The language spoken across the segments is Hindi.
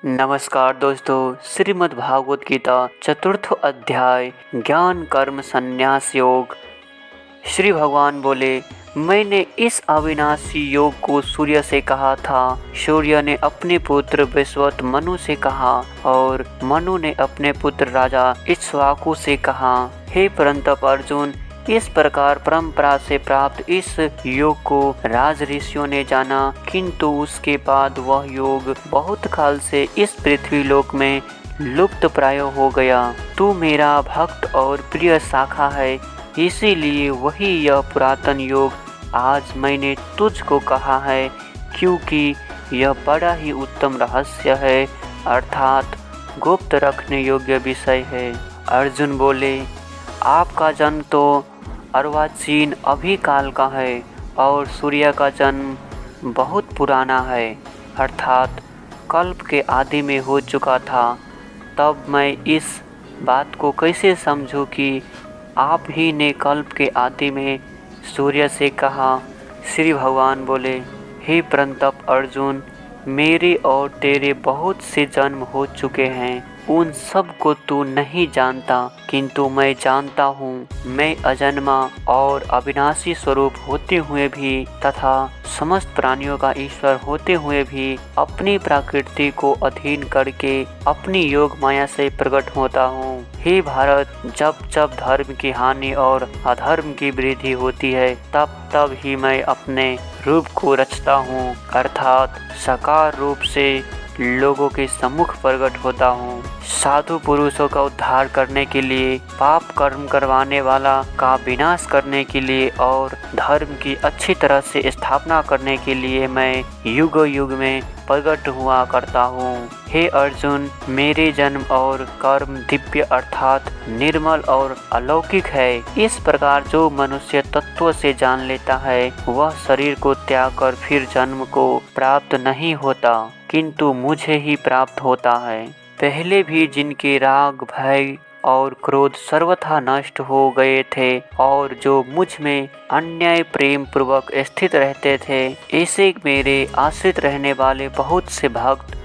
नमस्कार दोस्तों, श्रीमद् भागवत गीता चतुर्थ अध्याय ज्ञान कर्म संन्यास योग। श्री भगवान बोले, मैंने इस अविनाशी योग को सूर्य से कहा था। सूर्य ने अपने पुत्र वैश्वत मनु से कहा और मनु ने अपने पुत्र राजा इक्ष्वाकु से कहा। हे परंतप अर्जुन, इस प्रकार परंपरा से प्राप्त इस योग को राज ऋषियों ने जाना, किंतु उसके बाद वह योग बहुत काल से इस पृथ्वी लोक में लुप्त प्राय हो गया। तू मेरा भक्त और प्रिय शाखा है, इसीलिए वही यह पुरातन योग आज मैंने तुझको कहा है, क्योंकि यह बड़ा ही उत्तम रहस्य है, अर्थात गुप्त रखने योग्य विषय है। अर्जुन बोले, आपका जन्म तो अर्वाचीन अभी काल का है और सूर्य का जन्म बहुत पुराना है, अर्थात कल्प के आदि में हो चुका था। तब मैं इस बात को कैसे समझूं कि आप ही ने कल्प के आदि में सूर्य से कहा। श्री भगवान बोले, हे परंतप अर्जुन, मेरे और तेरे बहुत से जन्म हो चुके हैं, उन सब को तू नहीं जानता, किंतु मैं जानता हूँ। मैं अजन्मा और अविनाशी स्वरूप होते हुए भी तथा समस्त प्राणियों का ईश्वर होते हुए भी अपनी प्रकृति को अधीन करके अपनी योग माया से प्रकट होता हूँ। हे भारत, जब जब धर्म की हानि और अधर्म की वृद्धि होती है, तब तब ही मैं अपने रूप को रचता हूँ, अर्थात साकार रूप से लोगों के सम्मुख प्रकट होता हूँ। साधु पुरुषों का उद्धार करने के लिए, पाप कर्म करवाने वाला का विनाश करने के लिए और धर्म की अच्छी तरह से स्थापना करने के लिए मैं युग युग में प्रकट हुआ करता हूँ। हे अर्जुन, मेरे जन्म और कर्म दिव्य अर्थात निर्मल और अलौकिक है। इस प्रकार जो मनुष्य तत्व से जान लेता है, वह शरीर को त्याग कर फिर जन्म को प्राप्त नहीं होता, किंतु मुझे ही प्राप्त होता है। पहले भी जिनके राग, भय और क्रोध सर्वथा नष्ट हो गए थे और जो मुझ में अन्याय प्रेम पूर्वक स्थित रहते थे, ऐसे मेरे आश्रित रहने वाले बहुत से भक्त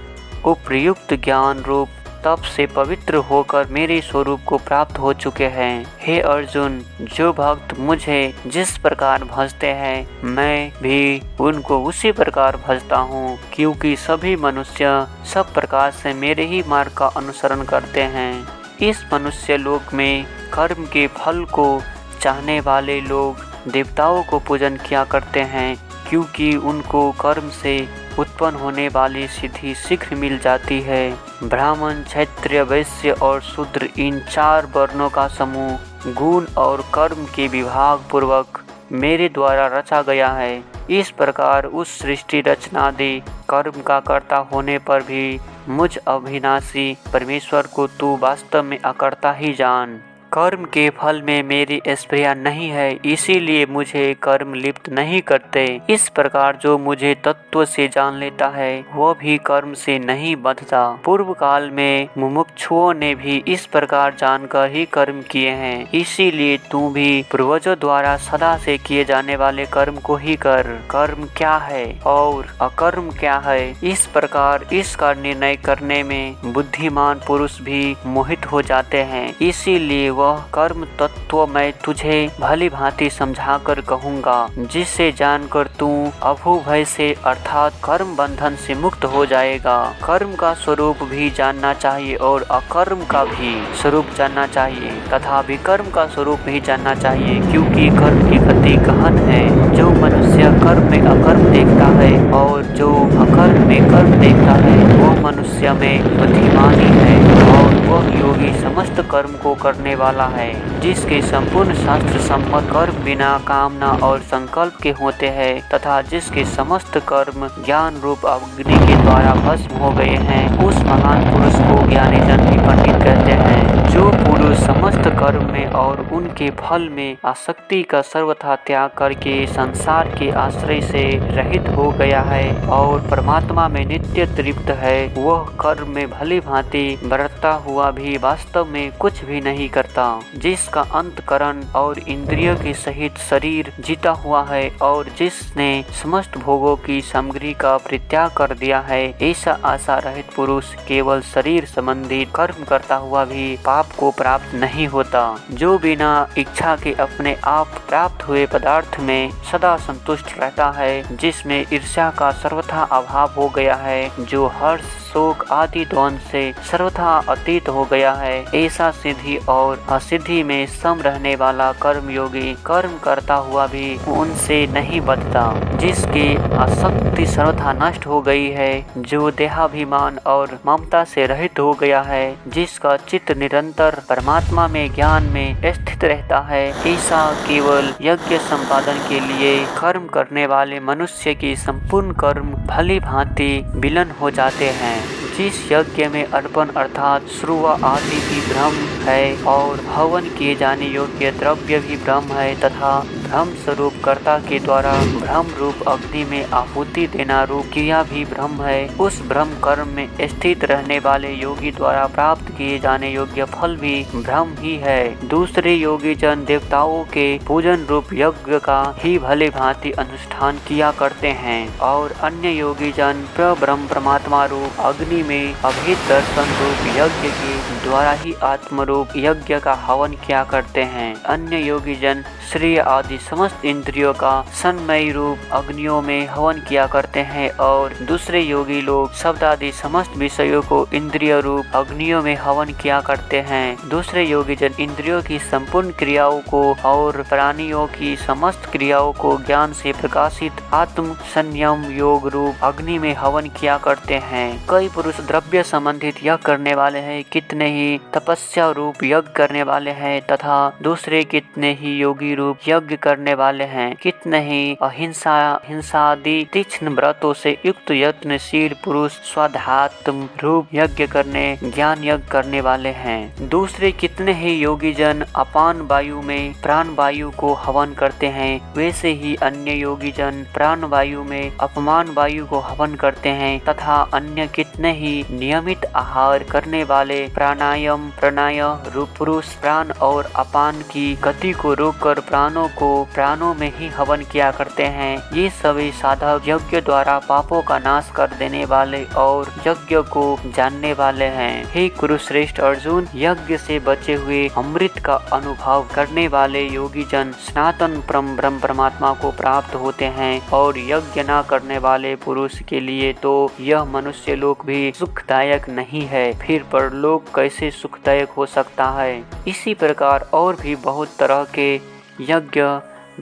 उपयुक्त ज्ञान रूप तप से पवित्र होकर मेरे स्वरूप को प्राप्त हो चुके हैं। हे अर्जुन, जो भक्त मुझे जिस प्रकार भजते हैं, मैं भी उनको उसी प्रकार भजता हूँ, क्योंकि सभी मनुष्य सब प्रकार से मेरे ही मार्ग का अनुसरण करते हैं। इस मनुष्य लोक में कर्म के फल को चाहने वाले लोग देवताओं को पूजन किया करते हैं, क्योंकि उनको कर्म से उत्पन्न होने वाली सिद्धि शीघ्र मिल जाती है। ब्राह्मण, क्षत्रिय, वैश्य और शूद्र, इन चार वर्णों का समूह गुण और कर्म के विभाग पूर्वक मेरे द्वारा रचा गया है। इस प्रकार उस सृष्टि रचनादि कर्म का कर्ता होने पर भी मुझ अविनाशी परमेश्वर को तू वास्तव में अकर्ता ही जान। कर्म के फल में मेरी स्प्रिया नहीं है, इसीलिए मुझे कर्म लिप्त नहीं करते। इस प्रकार जो मुझे तत्व से जान लेता है, वह भी कर्म से नहीं बंधता। पूर्व काल में मुमुक्षुओं ने भी इस प्रकार जानकर ही कर्म किए हैं, इसीलिए तू भी पूर्वजों द्वारा सदा से किए जाने वाले कर्म को ही कर। कर्म क्या है और अकर्म क्या है, इस प्रकार इसका निर्णय करने में बुद्धिमान पुरुष भी मोहित हो जाते हैं। इसीलिए वह कर्म तत्व मैं तुझे भली भांति समझाकर कहूँगा, जिससे जानकर तू अभू भय से अर्थात कर्म बंधन से मुक्त हो जाएगा। कर्म का स्वरूप भी जानना चाहिए और अकर्म का भी स्वरूप जानना चाहिए तथा विकर्म का स्वरूप भी जानना चाहिए, क्योंकि कर्म की गति गहन है। जो मनुष्य कर्म में अकर्म देखता है और जो अकर्म में कर्म देखता है, वह मनुष्य में बुद्धिमानी है और वह योगी समस्त कर्म को करने वाला है, जिसके संपूर्ण शास्त्र सम्मत कर्म बिना कामना और संकल्प के होते हैं तथा जिसके समस्त कर्म ज्ञान रूप अग्नि के द्वारा भस्म हो गए हैं, उस महान पुरुष को ज्ञानी जन भी पंडित कहते हैं। जो पुरुष समस्त कर्म में और उनके फल में आसक्ति का सर्वथा त्याग करके संसार के आश्रय से रहित हो गया है और परमात्मा में नित्य तृप्त है, वह कर्म में भली भांति बरतता हुआ भी वास्तव में कुछ भी नहीं करता। जिस जिसका अंतकरण और इंद्रियों के सहित शरीर जीता हुआ है और जिसने समस्त भोगों की सामग्री का परित्याग कर दिया है, ऐसा आशा रहित पुरुष केवल शरीर संबंधी कर्म करता हुआ भी पाप को प्राप्त नहीं होता। जो बिना इच्छा के अपने आप प्राप्त हुए पदार्थ में सदा संतुष्ट रहता है, जिसमें ईर्ष्या का सर्वथा अभाव हो गया है, जो हर्ष शोक आदि द्वंद से सर्वथा अतीत हो गया है, ऐसा सिद्धि और असिद्धि में सम रहने वाला कर्मयोगी कर्म करता हुआ भी उनसे नहीं बचता। जिसकी आसक्ति सर्वथा नष्ट हो गई है, जो देहाभिमान और ममता से रहित हो गया है, जिसका चित्त निरंतर परमात्मा में ज्ञान में स्थित रहता है, ऐसा केवल यज्ञ संपादन के लिए कर्म करने वाले मनुष्य की संपूर्ण कर्म भली भांति विलीन हो जाते हैं। जिस यज्ञ में अर्पण अर्थात श्रुवा आदि भी ब्रह्म है और हवन किए जाने योग्य द्रव्य भी ब्रह्म है तथा ब्रह्म स्वरूप कर्ता के द्वारा ब्रह्म रूप अग्नि में आहुति देना रूप क्रिया भी ब्रह्म है, उस ब्रह्म कर्म में स्थित रहने वाले योगी द्वारा प्राप्त किए जाने योग्य फल भी ब्रह्म ही है। दूसरे योगी जन देवताओं के पूजन रूप यज्ञ का ही भले भांति अनुष्ठान किया करते हैं और अन्य योगी जन ब्रह्म परमात्मा रूप अग्नि में अभेद दर्शन रूप यज्ञ के द्वारा ही आत्म रूप यज्ञ का हवन किया करते हैं। अन्य योगी जन श्रेय आदि समस्त इंद्रियों का सन्मय रूप अग्नियों में हवन किया करते हैं और दूसरे योगी लोग शब्द आदि समस्त विषयों को इंद्रिय रूप अग्नियों में हवन किया करते हैं। दूसरे योगी जन इंद्रियों की संपूर्ण क्रियाओं को और प्राणियों की समस्त क्रियाओं को ज्ञान से प्रकाशित आत्म संयम योग रूप अग्नि में हवन किया करते हैं। कई पुरुष द्रव्य संबंधित यज्ञ करने वाले हैं, कितने ही तपस्या रूप यज्ञ करने वाले हैं तथा दूसरे कितने ही योगी रूप यज्ञ करने वाले हैं। कितने ही हिंसादि तीक्ष्ण व्रतों से युक्त यत्नशील पुरुष स्वाध्यात्म रूप यज्ञ करने ज्ञान यज्ञ करने वाले हैं। दूसरे कितने ही योगी जन अपान वायु में प्राण वायु को हवन करते हैं, वैसे ही अन्य योगी जन प्राण वायु में अपमान वायु को हवन करते हैं तथा अन्य कितने ही नियमित आहार करने वाले प्राणायाम प्राणाय रूप पुरुष प्राण और अपान की गति को रोककर प्राणों को प्राणों में ही हवन किया करते हैं। ये सभी साधक यज्ञ द्वारा पापों का नाश कर देने वाले और यज्ञ को जानने वाले हैं। हे कुरुश्रेष्ठ अर्जुन, यज्ञ से बचे हुए अमृत का अनुभव करने वाले योगी जन सनातन ब्रह्म परमात्मा को प्राप्त होते हैं और यज्ञ न करने वाले पुरुष के लिए तो यह मनुष्य लोक भी सुखदायक नहीं है, फिर परलोक कैसे सुखदायक हो सकता है। इसी प्रकार और भी बहुत तरह के यज्ञ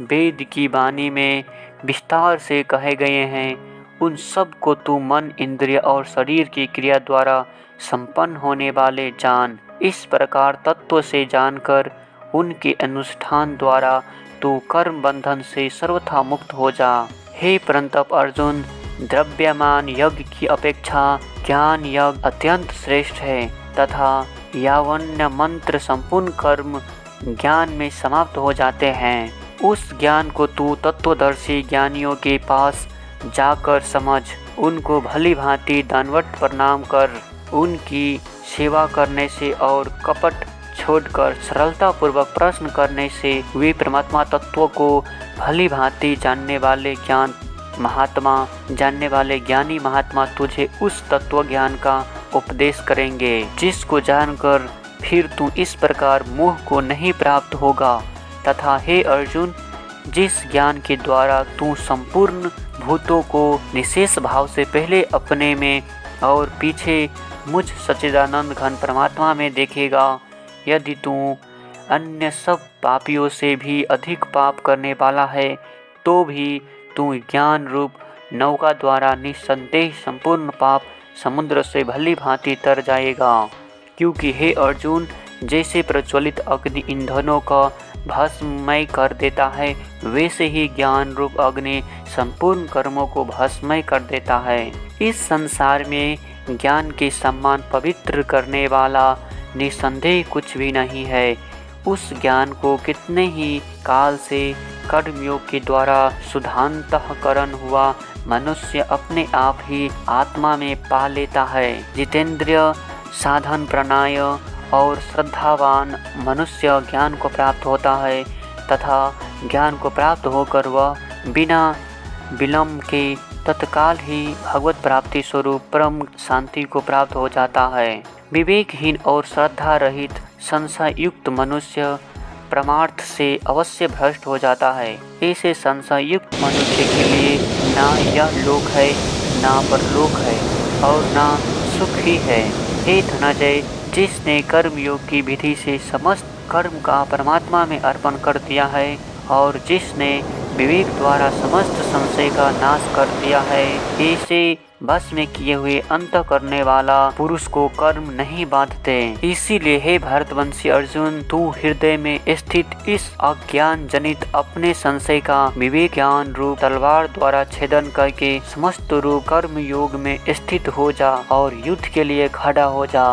वेद की वाणी में विस्तार से कहे गए हैं। उन सब को तू मन इंद्रिय और शरीर की क्रिया द्वारा संपन्न होने वाले जान। इस प्रकार तत्व से जानकर उनके अनुष्ठान द्वारा तू कर्म बंधन से सर्वथा मुक्त हो जा। हे परंतप अर्जुन, द्रव्यमान यज्ञ की अपेक्षा ज्ञान यज्ञ अत्यंत श्रेष्ठ है तथा यावन्य मंत्र संपूर्ण कर्म ज्ञान में समाप्त हो जाते हैं। उस ज्ञान को तू तत्वदर्शी ज्ञानियों के पास जाकर समझ, उनको भली भांति दंडवत प्रणाम कर, उनकी सेवा करने से और कपट छोड़कर सरलता पूर्वक प्रश्न करने से वे परमात्मा तत्व को भली भांति जानने वाले ज्ञानी महात्मा तुझे उस तत्व ज्ञान का उपदेश करेंगे, जिसको जानकर फिर तू इस प्रकार मोह को नहीं प्राप्त होगा। तथा हे अर्जुन, जिस ज्ञान के द्वारा तू संपूर्ण भूतों को निशेष भाव से पहले अपने में और पीछे मुझ सच्चिदानंद घन परमात्मा में देखेगा, यदि तू अन्य सब पापियों से भी अधिक पाप करने वाला है तो भी तू ज्ञान रूप नौका द्वारा निस्संदेह संपूर्ण पाप समुद्र से भली भांति तर जाएगा। क्योंकि हे अर्जुन, जैसे प्रज्वलित अग्नि ईंधनों का भस्ममय कर देता है, वैसे ही ज्ञान रूप अग्नि संपूर्ण कर्मों को भस्ममय कर देता है। इस संसार में ज्ञान के समान पवित्र करने वाला निसंदेह कुछ भी नहीं है। उस ज्ञान को कितने ही काल से कर्मयोग के द्वारा शुद्धांतःकरण हुआ मनुष्य अपने आप ही आत्मा में पा लेता है। जितेंद्रिय साधन प्राणाय और श्रद्धावान मनुष्य ज्ञान को प्राप्त होता है तथा ज्ञान को प्राप्त होकर वह बिना विलंब के तत्काल ही भगवत प्राप्ति स्वरूप परम शांति को प्राप्त हो जाता है। विवेकहीन और श्रद्धा रहित संशय युक्त मनुष्य परमार्थ से अवश्य भ्रष्ट हो जाता है। ऐसे संशय युक्त मनुष्य के लिए ना यह लोक है, ना परलोक है और ना सुख ही है। हे धनंजय, जिसने कर्मयोग की विधि से समस्त कर्म का परमात्मा में अर्पण कर दिया है और जिसने विवेक द्वारा समस्त संशय का नाश कर दिया है, ऐसे बस में किए हुए अंत करने वाला पुरुष को कर्म नहीं बांधते। इसीलिए हे भरतवंशी अर्जुन, तू हृदय में स्थित इस अज्ञान जनित अपने संशय का विवेक ज्ञान रूप तलवार द्वारा छेदन करके समस्त रूप कर्म योग में स्थित हो जा और युद्ध के लिए खड़ा हो जा।